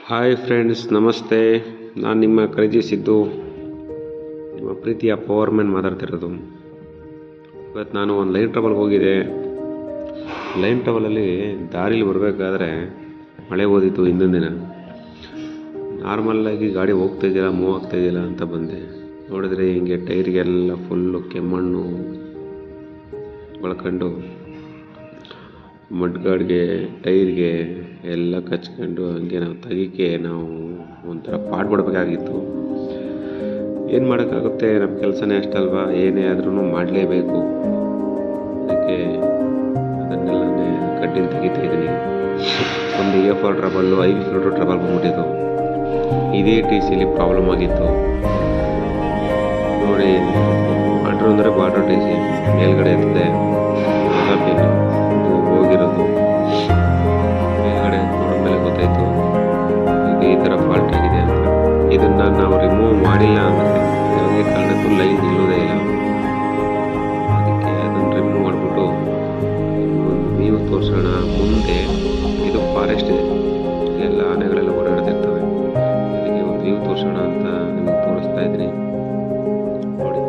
Hi friends, ನಮಸ್ತೆ. ನಾನು ನಿಮ್ಮ ಕ್ರೇಜಿ ಸಿದ್ದು, ನಿಮ್ಮ ಪ್ರೀತಿಯ ಪವರ್ ಮ್ಯಾನ್ ಮಾತಾಡ್ತಿರೋದು. ಇವತ್ತು ನಾನು ಒಂದು ಲೈನ್ ಟ್ರಾವೆಲ್ಗೆ ಹೋಗಿದ್ದೆ. ಲೈನ್ ಟ್ರಾವೆಲಲ್ಲಿ ದಾರಿಲಿ ಬರಬೇಕಾದ್ರೆ ಮಳೆ ಓದಿತ್ತು. ಹಿಂದಿನ ದಿನ ನಾರ್ಮಲ್ಲಾಗಿ ಗಾಡಿ ಹೋಗ್ತಾಯಿದ್ದಿಲ್ಲ, ಮೂವ್ ಆಗ್ತಾಯಿದ್ದಿಲ್ಲ ಅಂತ ಬಂದೆ. ನೋಡಿದ್ರೆ ಹಿಂಗೆ ಟೈರಿಗೆಲ್ಲ ಫುಲ್ಲು ಕೆಮ್ಮಣ್ಣು ಒಳ್ಕೊಂಡು ಮಡ್ಗಾಡ್ಗೆ ಟೈರ್ಗೆ ಎಲ್ಲ ಕಚ್ಕೊಂಡು ಹಂಗೆ ನಾವು ಒಂಥರ ಪಾಡ್ಬಿಡ್ಬೇಕಾಗಿತ್ತು. ಏನು ಮಾಡೋಕ್ಕಾಗುತ್ತೆ, ನಮ್ಮ ಕೆಲಸನೇ ಅಷ್ಟಲ್ವಾ, ಏನೇ ಆದ್ರೂ ಮಾಡಲೇಬೇಕು. ಅದಕ್ಕೆ ಅದನ್ನೆಲ್ಲನೇ ಕಡ್ಡಿನ ತೆಗಿತಾ ಇದ್ದೀನಿ. ಒಂದು A4 ಟ್ರಬಲ್ಲು, IV ಟ್ರಬಲ್ ಬಂದ್ಬಿಟ್ಟಿತ್ತು. ಇದೇ TCಲಿ ಪ್ರಾಬ್ಲಮ್ ಆಗಿತ್ತು ನೋಡಿ. ಬಾರ್ಡ್ರು ಅಂದರೆ ಬಾರ್ಡ್ರ್ TC ಮೇಲ್ಗಡೆ ಇರ್ತದೆ, ಹೋಗಿರೋದು ಮೇಲ್ಗಡೆ ನೋಡೋ ಮೇಲೆ ಗೊತ್ತಾಯಿತು ಇದು ಈ ಥರ ಫಾಲ್ಟ್ ಆಗಿದೆ ಅಂತ. ಇದನ್ನು ನಾವು ರಿಮೂವ್ ಮಾಡಿಲ್ಲ ಅಂದರೆ ಯಾವುದೇ ಕಾರಣಕ್ಕೂ ಲೈನ್ ನಿಲ್ಲೋದೇ ಇಲ್ಲ. ಅದಕ್ಕೆ ಅದನ್ನು ರಿಮೂವ್ ಮಾಡಿಬಿಟ್ಟು ಒಂದು ವ್ಯೂ ತೋರಿಸೋಣ. ಮುಂದೆ ಇದು ಫಾರೆಸ್ಟ್ ಇದೆ, ಇಲ್ಲೆಲ್ಲ ಆನೆಗಳೆಲ್ಲ ಓಡಾಡ್ತಿರ್ತವೆ. ಅದಕ್ಕೆ ಒಂದು ವ್ಯೂ ತೋರಿಸೋಣ ಅಂತ ನಿಮಗೆ ತೋರಿಸ್ತಾ ಇದ್ದೀನಿ ನೋಡಿ.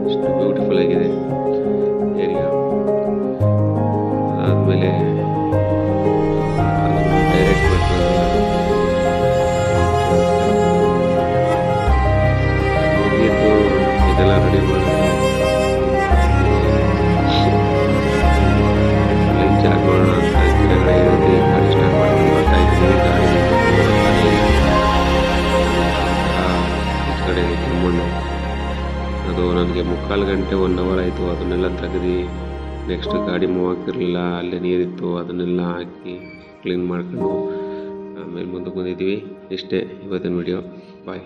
ಎಷ್ಟು ಬ್ಯೂಟಿಫುಲ್ ಆಗಿದೆ ಏರಿಯಾ. ಅದಾದಮೇಲೆ ಡೈರೆಕ್ಟ್ ಮುಗಿಯಿತು. ಇದೆಲ್ಲ ರೆಡಿ ಮಾಡಿ ಲೈನ್ ಚಾರ್ಜ್ ಮಾಡೋಣ ಅಂತ ಕೆಳಗಡೆ ಇರುತ್ತೆ. ಗಾಡಿ ಸ್ಟಾರ್ಟ್ ಮಾಡ್ಕೊಂಡು ಬರ್ತಾ ಇದ್ದೀನಿ. ಗಾಡಿ ಈ ಕಡೆ ಕೆಮ್ಮಣ್ಣು ಅದು ನನಗೆ 3/4 ಗಂಟೆ 1 ಅವರ್ ಆಯಿತು. ಅದನ್ನೆಲ್ಲ ತೆಗೆದು ನೆಕ್ಸ್ಟ್ ಗಾಡಿ ಮೂವ್ ಆಗ್ತಿರಲಿಲ್ಲ, ಅಲ್ಲೇ ನೀರಿತ್ತು, ಅದನ್ನೆಲ್ಲ ಹಾಕಿ ಕ್ಲೀನ್ ಮಾಡ್ಕೊಂಡು ಆಮೇಲೆ ಮುಂದಕ್ಕೆ ಬಂದಿದ್ದೀವಿ. ಇಷ್ಟೇ ಇವತ್ತಿನ ವಿಡಿಯೋ. ಬಾಯ್.